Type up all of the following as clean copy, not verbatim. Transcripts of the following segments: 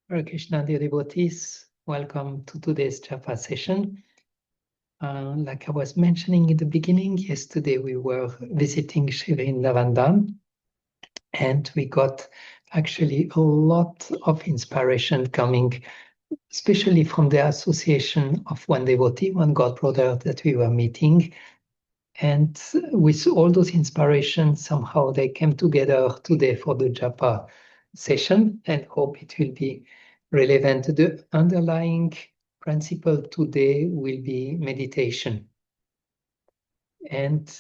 Hare Krishna, dear devotees. Welcome to today's Japa session. Like I was mentioning in the beginning, yesterday we were visiting Sri Vrindavan and we got actually a lot of inspiration coming, especially from the association of one devotee, one god brother that we were meeting. And with all those inspirations, somehow they came together today for the Japa session, and hope it will be relevant. The underlying principle today will be meditation. And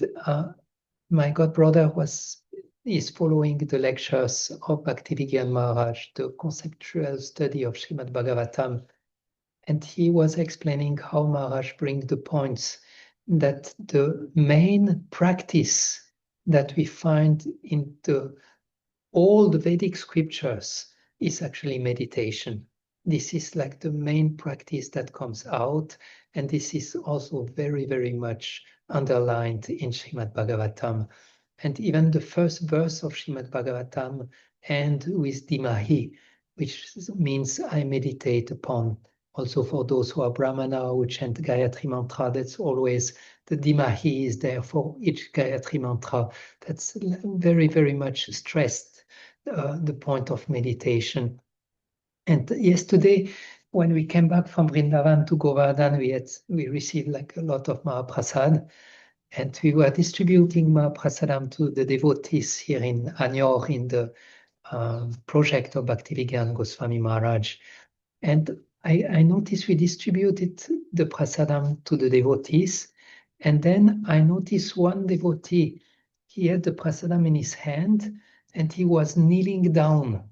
my god brother is following the lectures of Bhaktivedanta Maharaj, the conceptual study of Srimad Bhagavatam. And he was explaining how Maharaj brings the points that the main practice that we find in all the Vedic scriptures is actually meditation. This is like the main practice that comes out, and this is also very, very much underlined in Srimad Bhagavatam. And even the first verse of Srimad Bhagavatam ends with Dimahi, which means I meditate upon. Also for those who are Brahmana who chant Gayatri Mantra, that's always the Dimahi is there for each Gayatri Mantra. That's very, very much stressed, the point of meditation. And yesterday, when we came back from Vrindavan to Govardhan, we received like a lot of Mahaprasad, and we were distributing Mahaprasadam to the devotees here in Anyor in the project of Bhaktivedanta Goswami Maharaj. And I noticed we distributed the prasadam to the devotees, and then I noticed one devotee, he had the prasadam in his hand, and he was kneeling down,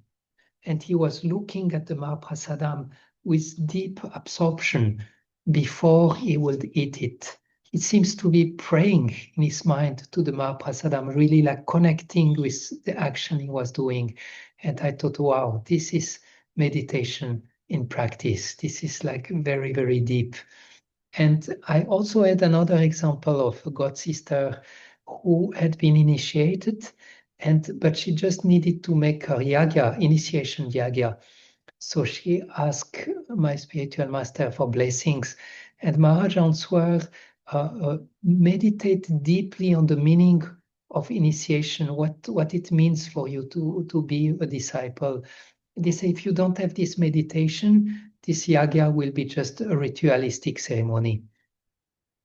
and he was looking at the Mahaprasadam with deep absorption before he would eat it. He seems to be praying in his mind to the Mahaprasadam, really like connecting with the action he was doing. And I thought, wow, this is meditation in practice. This is like very, very deep. And I also had another example of a god sister who had been initiated, but she just needed to make her yagya, initiation yagya. So she asked my spiritual master for blessings, and Maharaj answered, meditate deeply on the meaning of initiation, what it means for you to be a disciple. They say if you don't have this meditation, this yagya will be just a ritualistic ceremony.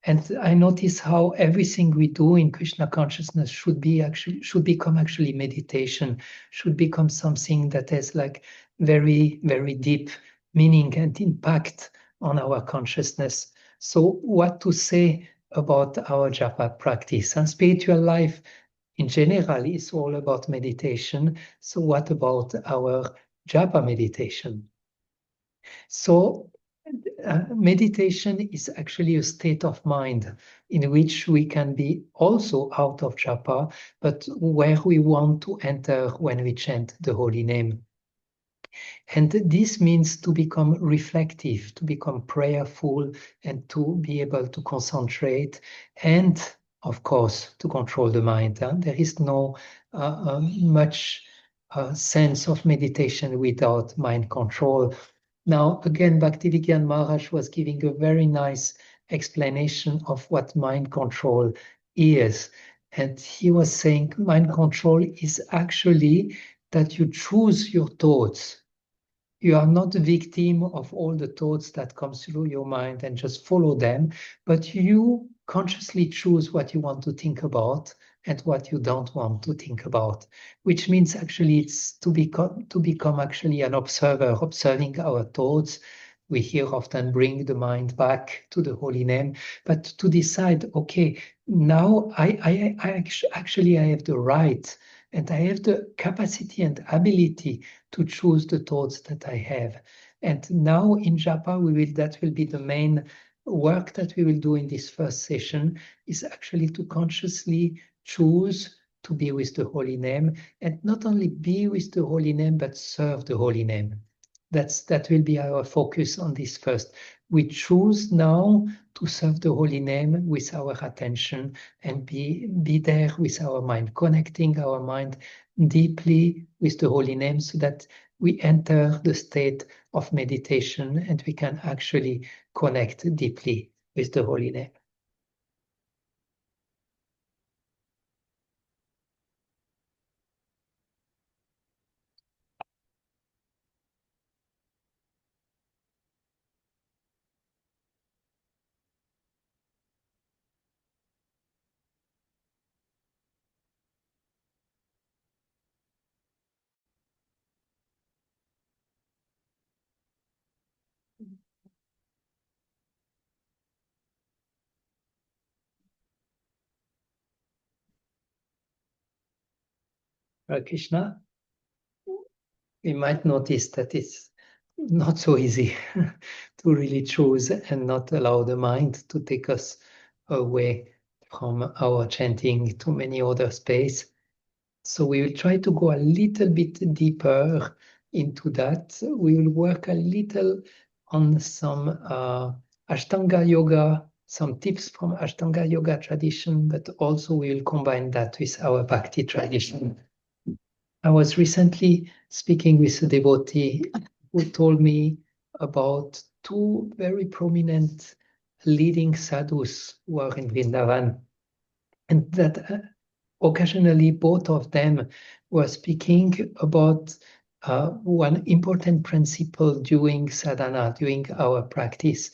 And I notice how everything we do in Krishna consciousness should become actually meditation, should become something that has like very, very deep meaning and impact on our consciousness. So what to say about our japa practice? And spiritual life in general is all about meditation. So what about our japa meditation? So meditation is actually a state of mind in which we can be also out of japa, but where we want to enter when we chant the holy name. And this means to become reflective, to become prayerful, and to be able to concentrate, and of course, to control the mind. There is no much sense of meditation without mind control. Now, again, Bhaktivedanta Maharaj was giving a very nice explanation of what mind control is. And he was saying mind control is actually that you choose your thoughts. You are not the victim of all the thoughts that come through your mind and just follow them, but you consciously choose what you want to think about and what you don't want to think about, which means actually it's to become actually an observer, observing our thoughts. We here often bring the mind back to the holy name, but to decide, okay, now I actually have the right and I have the capacity and ability to choose the thoughts that I have. And now in Japa, that will be the main work that we will do in this first session, is actually to consciously choose to be with the holy name, and not only be with the holy name, but serve the holy name. That will be our focus on this first. We choose now to serve the holy name with our attention and be there with our mind, connecting our mind deeply with the holy name so that we enter the state of meditation and we can actually connect deeply with the holy name. Hare Krishna. We might notice that it's not so easy to really choose and not allow the mind to take us away from our chanting to many other space. So we will try to go a little bit deeper into that. We will work a little on some Ashtanga yoga, some tips from Ashtanga yoga tradition, but also we will combine that with our Bhakti tradition. I was recently speaking with a devotee who told me about two very prominent leading sadhus who are in Vrindavan, and that occasionally both of them were speaking about one important principle during sadhana, during our practice.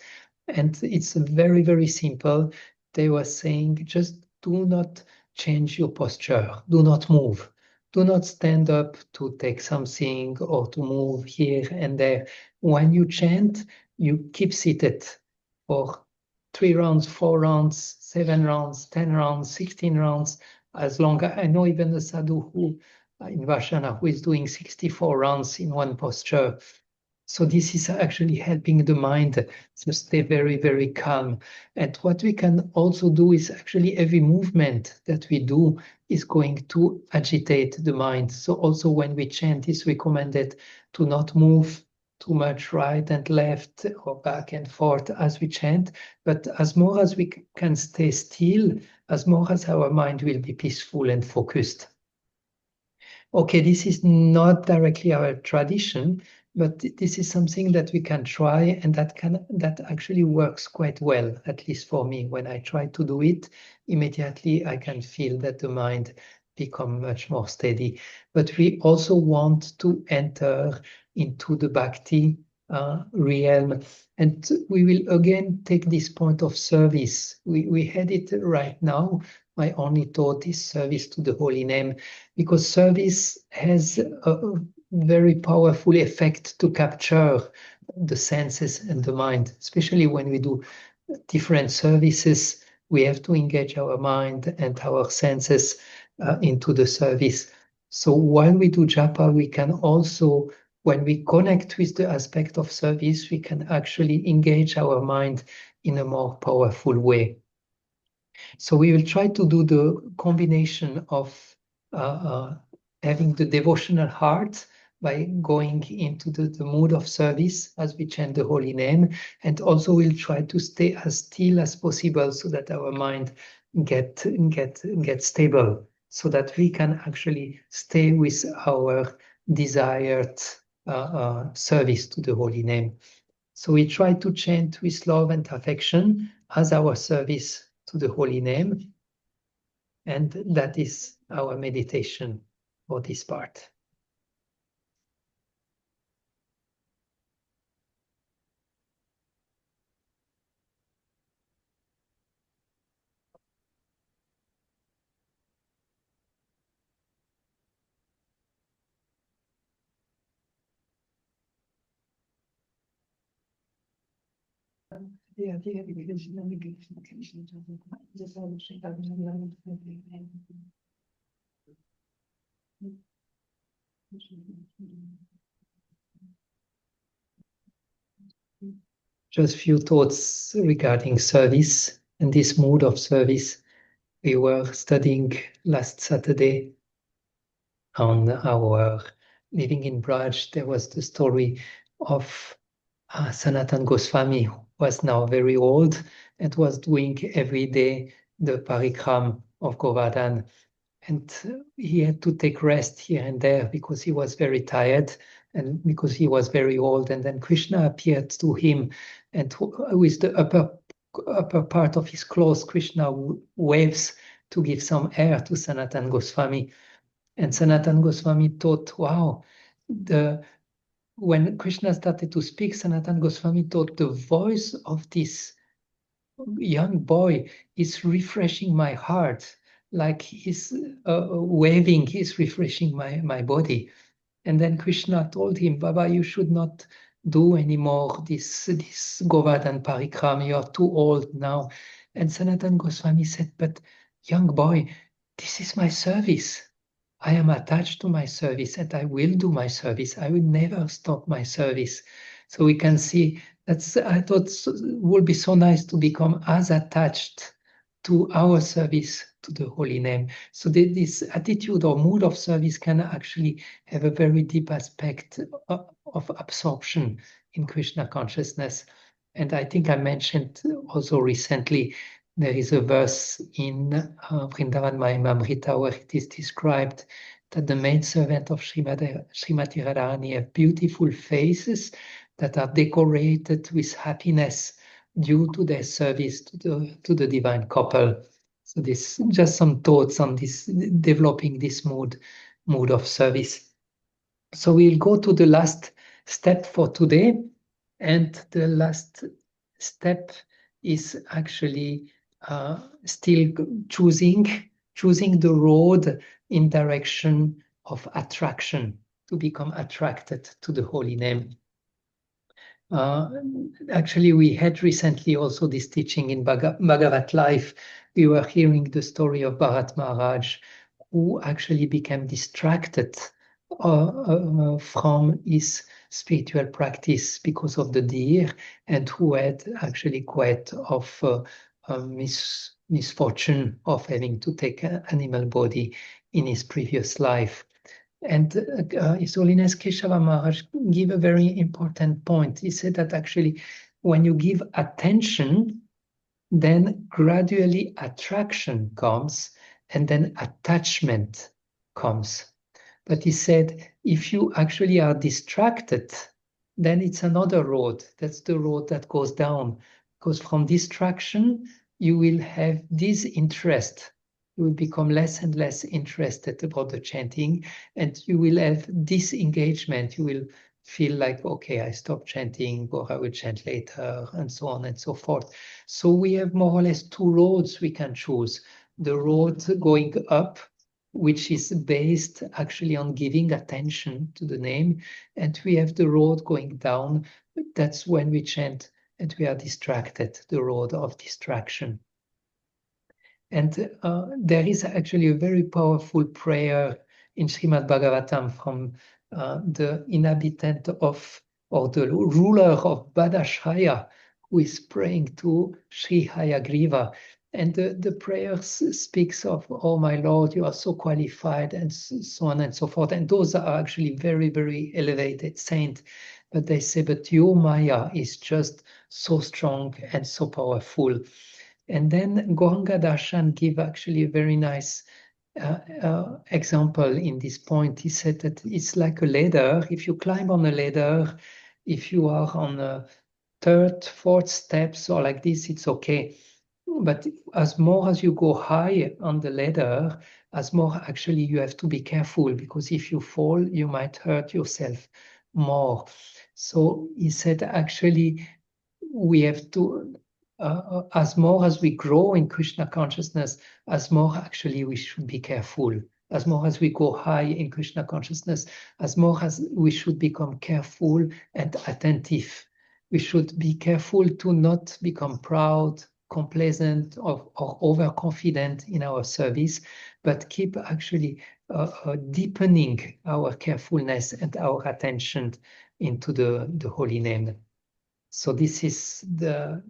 And it's very, very simple. They were saying, just do not change your posture, do not move. Do not stand up to take something or to move here and there. When you chant, you keep seated for 3 rounds, 4 rounds, 7 rounds, 10 rounds, 16 rounds, as long as I know even a sadhu who in Vashana who is doing 64 rounds in one posture. So this is actually helping the mind to stay very, very calm. And what we can also do is actually every movement that we do is going to agitate the mind. So also when we chant, it's recommended to not move too much right and left or back and forth as we chant, but as more as we can stay still, as more as our mind will be peaceful and focused. Okay, this is not directly our tradition, but this is something that we can try and that actually works quite well, at least for me. When I try to do it, immediately I can feel that the mind become much more steady. But we also want to enter into the bhakti realm. And we will again take this point of service. We had it right now. My only thought is service to the holy name, because service has a very powerful effect to capture the senses and the mind, especially when we do different services. We have to engage our mind and our senses into the service. So while we do japa, we can also, when we connect with the aspect of service, we can actually engage our mind in a more powerful way. So we will try to do the combination of having the devotional heart by going into the mood of service as we chant the holy name, and also we'll try to stay as still as possible so that our mind get stable, so that we can actually stay with our desired service to the holy name. So we try to chant with love and affection as our service to the holy name. And that is our meditation for this part. Just few thoughts regarding service and this mood of service. We were studying last Saturday on our living in Braj. There was the story of Sanatan Goswami, who was now very old and was doing every day the parikram of Govardhan. and he had to take rest here and there because he was very tired and because he was very old. And then Krishna appeared to him, and with the upper part of his clothes, Krishna waves to give some air to Sanatan Goswami. And Sanatan Goswami thought, wow, when Krishna started to speak, Sanatan Goswami thought the voice of this young boy is refreshing my heart, like he's waving, he's refreshing my body. And then Krishna told him, Baba, you should not do anymore this Govardhan Parikram, you're too old now. And Sanatan Goswami said, but young boy, this is my service. I am attached to my service and I will do my service. I will never stop my service. So we can see I thought it would be so nice to become as attached to our service to the holy name. So this attitude or mood of service can actually have a very deep aspect of absorption in Krishna consciousness. And I think I mentioned also recently, there is a verse in Vrindavan Mahimamrita where it is described that the maidservant of Srimati Radharani have beautiful faces that are decorated with happiness due to their service to the divine couple. So this just some thoughts on this, developing this mood of service. So we'll go to the last step for today, and the last step is actually still choosing the road in direction of attraction, to become attracted to the holy name. Actually, we had recently also this teaching in Bhagavat Life. We were hearing the story of Bharat Maharaj, who actually became distracted from his spiritual practice because of the deer, and who had actually quite of misfortune of having to take an animal body in his previous life. And His Holiness Keshava Maharaj gave a very important point. He said that actually when you give attention, then gradually attraction comes and then attachment comes. But he said, if you actually are distracted, then it's another road. That's the road that goes down. Because from distraction, you will have disinterest. You will become less and less interested about the chanting, and you will have disengagement. You will feel like, okay, I stop chanting, or I will chant later, and so on and so forth. So we have more or less two roads we can choose. The road going up, which is based actually on giving attention to the name, and we have the road going down. That's when we chant and we are distracted, the road of distraction. And there is actually a very powerful prayer in Srimad Bhagavatam from the inhabitant of, or the ruler of Badashraya, who is praying to Sri Hayagriva. And the prayer speaks of, oh my Lord, you are so qualified, and so on and so forth. And those are actually very, very elevated saints. But they say, but your Maya is just so strong and so powerful. And then Goranga Darshan give actually a very nice example in this point. He said that it's like a ladder. If you climb on a ladder, if you are on a third, fourth steps or like this, it's okay. But as more as you go high on the ladder, as more actually you have to be careful, because if you fall, you might hurt yourself more. So he said actually we have to, as more as we grow in Krishna consciousness, as more actually we should be careful. As more as we go high in Krishna consciousness, as more as we should become careful and attentive. We should be careful to not become proud, complacent, or overconfident in our service, but keep actually deepening our carefulness and our attention into the holy name. So this is the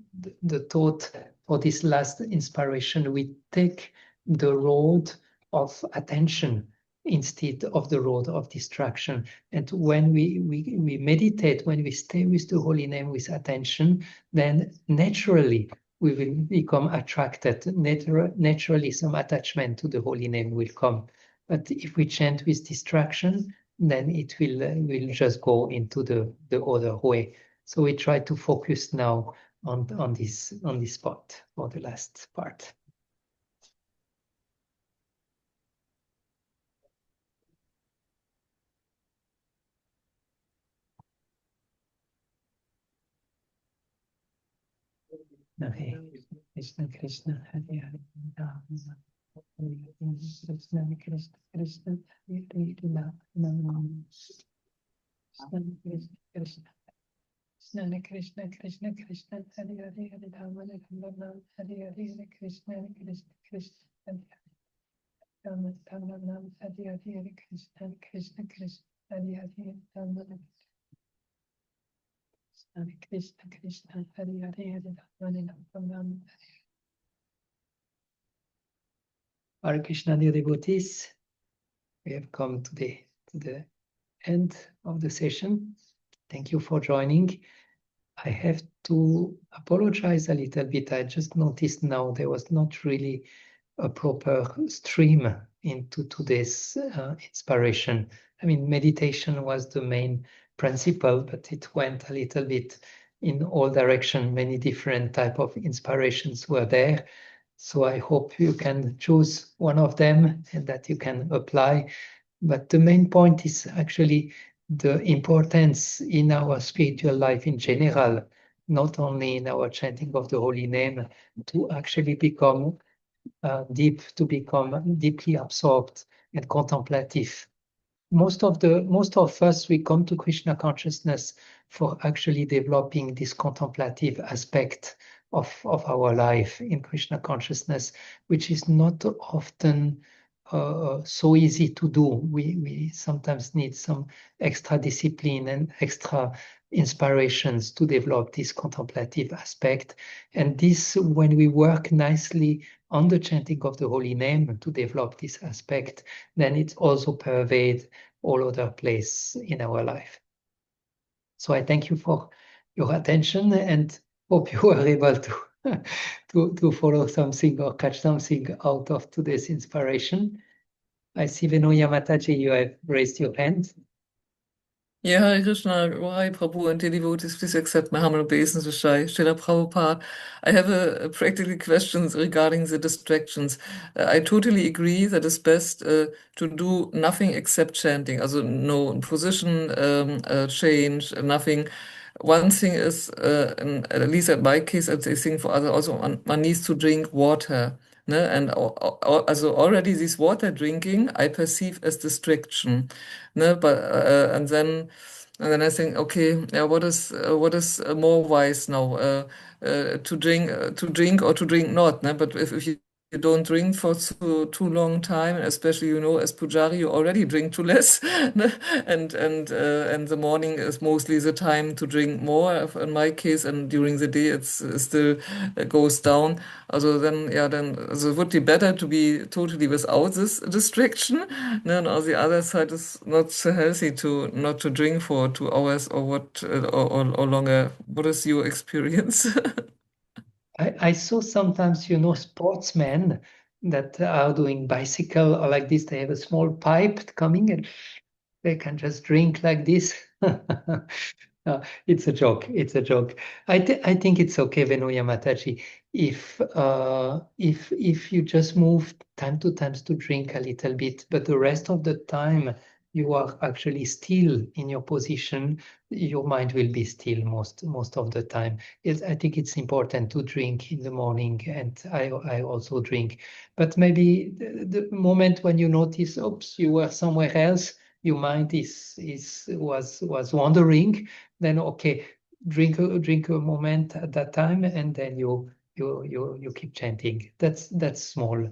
thought for this last inspiration. We take the road of attention instead of the road of distraction. And when we meditate, when we stay with the holy name with attention, then naturally we will become attracted. Naturally, some attachment to the holy name will come. But if we chant with distraction, then it will just go into the other way. So we try to focus now on this spot for the last part. Hare Krishna Krishna Hare Hare Rama Rama Krishna Krishna Krishna Hare Hare Rama Krishna Krishna Krishna Krishna Hare Hare Rama Rama Hare Hare Krishna Krishna Krishna Rama Rama Hare Hare Krishna Krishna Krishna Hare Hare Rama Krishna Krishna Hare Hare Rama Rama Hare Krishna, dear devotees, we have come to the end of the session. Thank you for joining. I have to apologize a little bit. I just noticed now there was not really a proper stream into today's inspiration. I mean, meditation was the main principle, but it went a little bit in all directions. Many different type of inspirations were there. So I hope you can choose one of them and that you can apply. But the main point is actually the importance in our spiritual life in general, not only in our chanting of the holy name, to actually become deeply absorbed and contemplative. Most of us, we come to Krishna consciousness for actually developing this contemplative aspect of our life in Krishna consciousness, which is not often so easy to do. We sometimes need some extra discipline and extra inspirations to develop this contemplative aspect. And this, when we work nicely on the chanting of the holy name to develop this aspect, then it also pervades all other place in our life. So I thank you for your attention and hope you are able to follow something or catch something out of today's inspiration. I see Venoya Mataji, you have raised your hand. Yeah, Hare Krishna, Rai Prabhu, and dear devotees, please accept my humble obeisance to Srila Prabhupada. I have a practical questions regarding the distractions. I totally agree that it's best to do nothing except chanting, also no position change, nothing. One thing is, at least in my case, I think for others also, one needs to drink water. Ne? And also already this water drinking I perceive as distraction. Ne? But and then I think, okay, yeah, what is more wise now? To drink or to drink not. Ne? But if you don't drink for too long time, especially as pujari, you already drink too less, ne? And the morning is mostly the time to drink more. In my case, and during the day, it still goes down. Also so it would be better to be totally without this distraction. Ne? And on the other side, it's not so healthy to not to drink for 2 hours or what or longer. What is your experience? I saw sometimes, sportsmen that are doing bicycle or like this, they have a small pipe coming and they can just drink like this. It's a joke. It's a joke. I think it's okay, Venoya Mataji, if you just move time to time to drink a little bit, but the rest of the time you are actually still in your position. Your mind will be still most of the time. I think it's important to drink in the morning, and I also drink. But maybe the moment when you notice, oops, you were somewhere else, your mind was wandering, then okay, drink a moment at that time, and then you keep chanting. That's small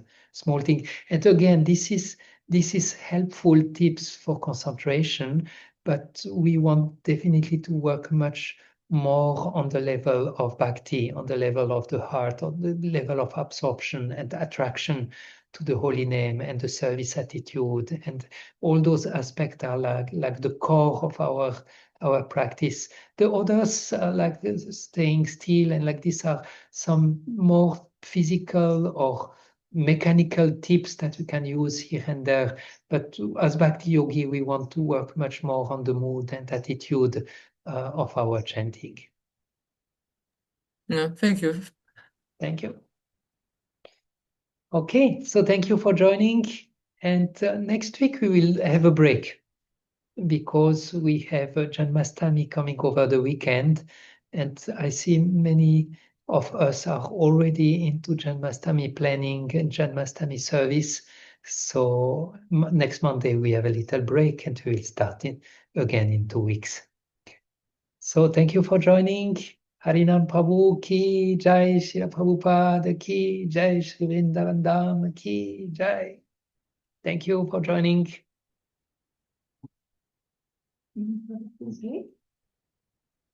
thing. And again, this is helpful tips for concentration, but we want definitely to work much more on the level of bhakti, on the level of the heart, on the level of absorption and attraction to the holy name and the service attitude, and all those aspects are like the core of our practice. The others like staying still and like these are some more physical or mechanical tips that we can use here and there. But as Bhakti Yogi, we want to work much more on the mood and attitude of our chanting. Yeah, thank you. Thank you. Okay, so thank you for joining. And next week we will have a break because we have Janmastami coming over the weekend. And I see many of us are already into Janmastami planning and Janmastami service. So next Monday we have a little break and we will start again in 2 weeks. So thank you for joining. Harinam Prabhu ki jai, Srila Prabhupada ki jai, Shri Vrindavan Dham ki jai. Thank you for joining.